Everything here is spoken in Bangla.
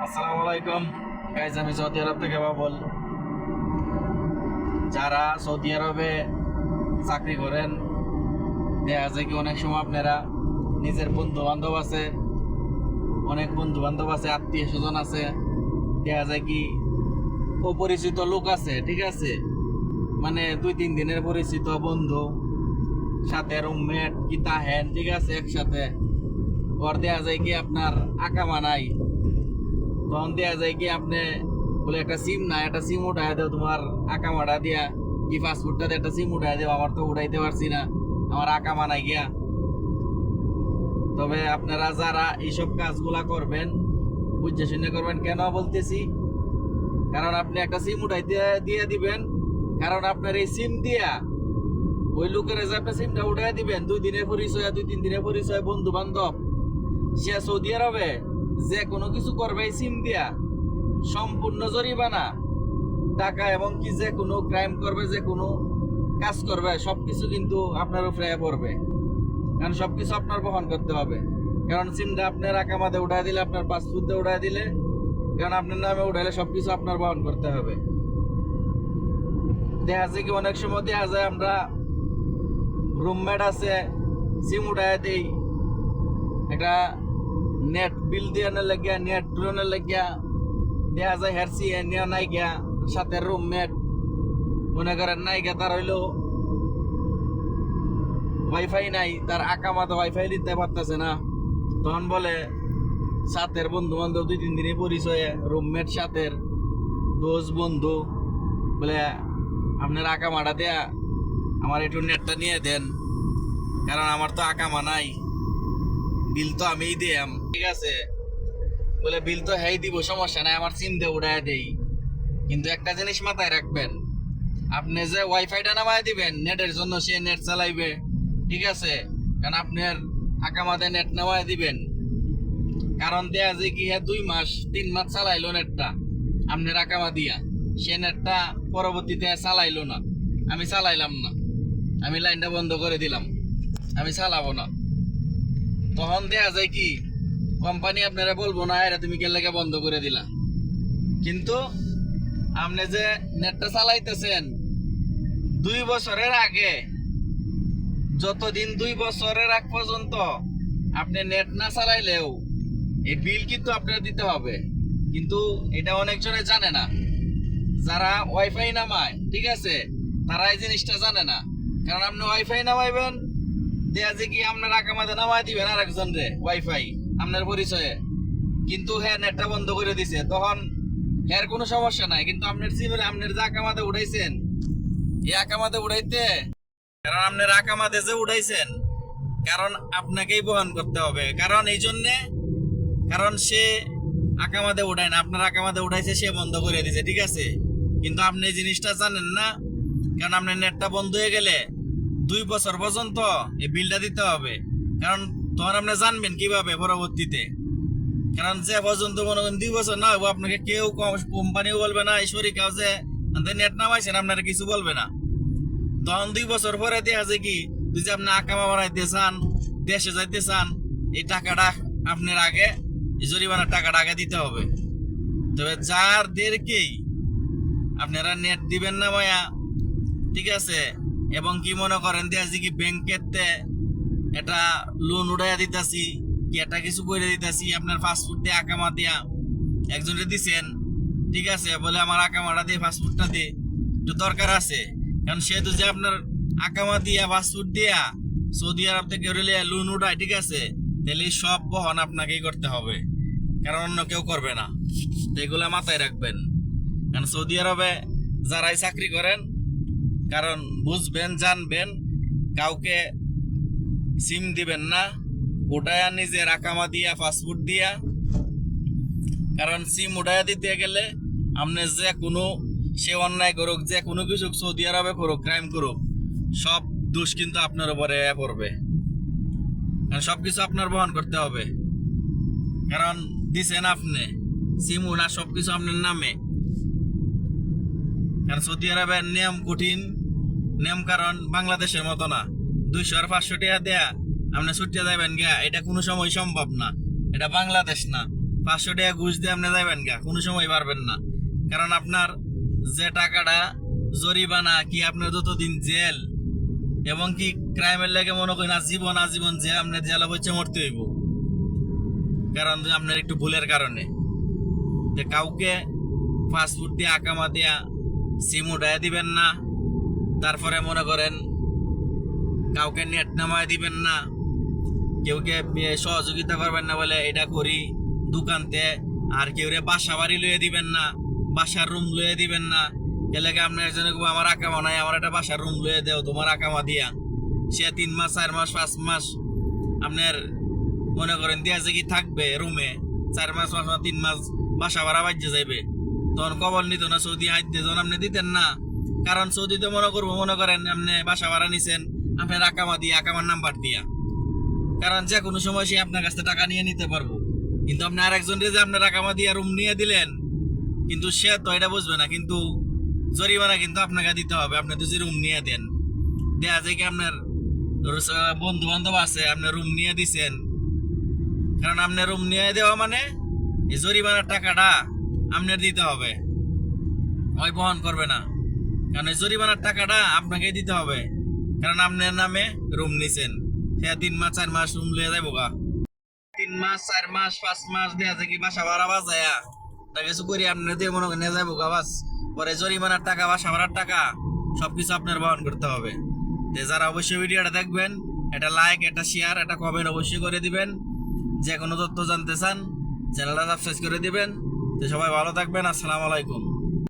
আসসালামু আলাইকুম গাইজ, আমি সৌদি আরব থেকে বাবুল। যারা সৌদি আরবে চাকরি করেন, দেখা যায় কি অনেক সময় আপনারা নিজের বন্ধু বান্ধব আছে, অনেক বন্ধু বান্ধব আছে, আত্মীয় স্বজন আছে, দেখা যায় কি অপরিচিত লোক আছে, ঠিক আছে, মানে 2-3 দিনের পরিচিত বন্ধু, সাথে রুমমেট কি তাহেন, ঠিক আছে, একসাথে ওর দেখা যায় কি আপনার আকামা নাই। তখন দেয়া যায় কি আপনি বলে একটা সিম না, একটা সিম উঠাই দেও, তোমার আকামাটা দিয়া কি পাসপোর্টটা দিয়ে একটা সিম উঠাই দেও, আমার তো উঠাইতে পারছি না, আমার আকামা নাই গিয়া। তবে আপনারা যারা এইসব কাজগুলা করবেন বুঝে শুনে করবেন। কেন বলতেছি, কারণ আপনি একটা সিম উঠাইতে দিয়ে দিবেন, কারণ আপনার এই সিম দিয়া ওই লোকের যে আপনি সিমটা উঠাই দিবেন, 2 দিনের পরিচয় 2-3 দিনের পরিচয় বন্ধু বান্ধব, সে সৌদি আরবে যে কোনো কিছু করবে এই সিম দিয়া সম্পূর্ণ জরিমানা টাকা, এবং কি যে কোনো ক্রাইম করবে, যে কোনো কাজ করবে, সবকিছু কিন্তু আপনার উপরে পড়বে, কারণ সবকিছু আপনার বহন করতে হবে। কারণ সিমটা আপনার আকামাতে উঠাই দিলে, আপনার পাসপোর্টে উঠাই দিলে, কারণ আপনার নামে উঠাইলে সবকিছু আপনার বহন করতে হবে। দেখা যায় কি অনেক সময় দেখা যায় আমরা রুমমেট আছে, সিম উঠাই দেই, একটা নেট বিল দিয়ে লাগিয়া, নেট ড্রোনের লাগিয়া, দেখা যায় হেরসি নিয়ে নাই গিয়া, সাথে রুমমেট মনে করেন নাই গিয়া, তার হইলো ওয়াইফাই নাই, তার আকামাতে ওয়াইফাই দিতে পারতেছে না, তখন বলে সাথের বন্ধু বান্ধব 2-3 দিনে পরিচয়ে রুমমেট সাথের দোস্ত বন্ধু বলে আপনার আকামাটা দেয়া আমার একটু নেটটা নিয়ে দেন, কারণ আমার তো আকামা নাই, বিল তো আমিই দিয়াম, ঠিক আছে, বলে বিল তো হেই দিব, সমস্যা নাই, আমার সিম দিয়ে উড়াই দেই। কিন্তু একটা জিনিস মাথায় রাখবেন, আপনি যে ওয়াইফাইটা নামায় দিবেন নেটের জন্য, সে নেট চালাইবে, ঠিক আছে, কারণ আপনার আকামাতে নেট নামায় দিবেন, কারণ দেয়া যে কি 2 মাস 3 মাস চালাইলো নেটটা আপনার আকামা দিয়া, সে নেটটা পরবর্তীতে চালাইলো না, আমি চালাইলাম না, আমি লাইনটা বন্ধ করে দিলাম, আমি চালাবো না, তখন দেয়া যায় কি কোম্পানি আপনারা বলবো না এটা তুমি কে লেগে বন্ধ করে দিলা। কিন্তু আপনি যে নেটটা চালাইতেছেন 2 বছরের আগে, যতদিন 2 বছরের আগ পর্যন্ত আপনি নেট না চালাইলেও এই বিল কিন্তু আপনার দিতে হবে। কিন্তু এটা অনেকজনে জানে না, যারা ওয়াইফাই নামায়, ঠিক আছে, তারা এই জিনিসটা জানে না, কারণ আপনি ওয়াইফাই নামাইবেন, দেয়া যে কি আপনার আকামাতে নামাই দিবেন আর একজন রে ওয়াইফাই আপনার পরিচয়ে, কিন্তু হ্যাঁ নেটটা বন্ধ করে দিছে, তখন এর কোনো সমস্যা নাই, কিন্তু আপনার সিমে আপনার যে আকামাতে উঠাইছেন, এই আকামাতে উঠাইতে, কারণ আপনার আকামাতে যে উঠাইছেন, কারণ আপনাকেই বহন করতে হবে, কারণ এই জন্যে, কারণ সে আকামাতে উঠায় না, আপনার আকামাতে উঠাইছে, সে বন্ধ করে দিছে, ঠিক আছে, কিন্তু আপনি এই জিনিসটা জানেন না, কারণ আপনার নেটটা বন্ধ হয়ে গেলে 2 বছর পর্যন্ত এই বিলটা দিতে হবে, কারণ তখন আপনি জানবেন কিভাবে পরবর্তীতে, কারণ যে পর্যন্ত মনে করেন 2 বছর না হবো, আপনাকে কেউ কোম্পানিও বলবে না, এই শরীর যে নেট নামাইছেন আপনারা কিছু বলবে না, তখন 2 বছর পরে দেখা যায় কি তুই যে আপনি আকামা বানাইতে চান, দেশে যাইতে চান, এই টাকাটা আপনার আগে, এই জরিমানার টাকাটা আগে দিতে হবে। তবে যাদেরকেই আপনারা নেট দিবেন না মায়া, ঠিক আছে, এবং কি মনে করেন দেয়া যে কি ব্যাংকেতে এটা লোন উঠাইয়া দিতেছি, কি একটা কিছু করে দিতেছি, আপনার পাসপোর্ট দিয়ে আকামা দিয়া একজনের দিছেন, ঠিক আছে, বলে আমার আকামাটা দিয়ে পাসপোর্টটা দিয়ে একটু দরকার আছে, কারণ সেহেতু যে আপনার আকামা দিয়া পাসপোর্ট দিয়া সৌদি আরব থেকে লোন উঠায়, ঠিক আছে, তাহলে সব বহন আপনাকেই করতে হবে, কারণ অন্য কেউ করবে না। তো এগুলা মাথায় রাখবেন, কারণ সৌদি আরবে যারাই চাকরি করেন, কারণ বুঝবেন জানবেন, কাউকে সিম দিবেন না, উঠায়া নিজের আকামা দিয়া পাসপোর্ট দিয়া, কারণ সিম উঠায়া দিতে গেলে আপনি যে কোনো, সে অন্যায় করুক, যে কোনো কিছু সৌদি আরবে করুক, ক্রাইম করুক, সব দোষ কিন্তু আপনার উপরে পড়বে, কারণ সবকিছু আপনার বহন করতে হবে, কারণ দিছেন আপনি সিম উঠা, সবকিছু আপনার নামে, কারণ সৌদি আরবের নিয়ম কঠিন নিয়ম, কারণ বাংলাদেশের মতো না 200 আর 500 টাকা দেয়া আপনি ছুটে যাবেন গিয়া, এটা কোনো সময় সম্ভব না, এটা বাংলাদেশ না, 500 টাকা ঘুষ দিয়ে আপনি যাবেন গা, কোনো সময় পারবেন না। কারণ আপনার যে টাকাটা জরিমানা কি আপনার যতদিন জেল এবং কি ক্রাইমের লেগে মনে করেন আজীবন যে আপনার জেলা হচ্ছে মরতে হইব, কারণ আপনার একটু ভুলের কারণে। যে কাউকে পাসপোর্ট দিয়ে আকামা দিয়া সিম উঠায় দিবেন না, তারপরে মনে করেন কাউকে নেট নামায় দিবেন না, কেউকে সহযোগিতা করবেন না বলে এটা করি দোকানতে, আর কেউ বাসা বাড়ি লইয়ে দিবেন না, বাসার রুম লইয়ে দিবেন না। এলাকা আপনার একজনে আমার আকামা নাই, আমার একটা বাসার রুম লইয়ে দেও তোমার আকামা দিয়া, সে 3 মাস 4 মাস 5 মাস আপনার মনে করেন দিয়া যে কি থাকবে রুমে, 4 মাস 5 মাস 3 মাস বাসা ভাড়া বাজ্যে যাইবে, তখন কবল নিত না সৌদি হাইতে, যখন আপনি দিতেন না। কারণ সৌদিতে মনে করেন আপনি বাসা ভাড়া নিছেন আপনার আকামা দিয়ে, আকামার নাম্বার দিয়া, কারণ যে কোনো সময় সে আপনার কাছ থেকে টাকা নিয়ে নিতে পারবো। কিন্তু আপনি আরেকজন যে আপনার আকামা দিয়ে রুম নিয়ে দিলেন, কিন্তু সে তো এটা বুঝবে না, কিন্তু জরিমানা কিন্তু আপনাকে দিতে হবে। আপনি যদি রুম নিয়ে দেন, দেয়া যায় কি আপনার বন্ধু বান্ধব আছে আপনি রুম নিয়ে দিছেন, কারণ আপনি রুম নিয়ে দেওয়া মানে এই জরিমানার টাকাটা আপনার দিতে হবে, ওই বহন করবে না। কারণ এই জরিমানার টাকাটা আপনাকে দিতে হবে, কারণ আপনার নামে রুম নিছেন। সে 3 মাস 4 মাস রুম লিয়ে যাবো গা, 3 মাস 4 মাস 5 মাস দেয়া যায় কি বাসা ভাড়া বাজায়া তা কিছু করি আপনার দিয়ে মনে করে নিয়ে যাবো গা, বাস পরে জরিমানার টাকা বাসা ভাড়ার টাকা সবকিছু আপনার বহন করতে হবে। যারা অবশ্যই ভিডিওটা দেখবেন, এটা লাইক, এটা শেয়ার, এটা কমেন্ট অবশ্যই করে দিবেন। যে কোনো তথ্য জানতে চান চ্যানেলটা সাবস্ক্রাইব করে দিবেন। তো সবাই ভালো থাকবেন, আসসালামু আলাইকুম।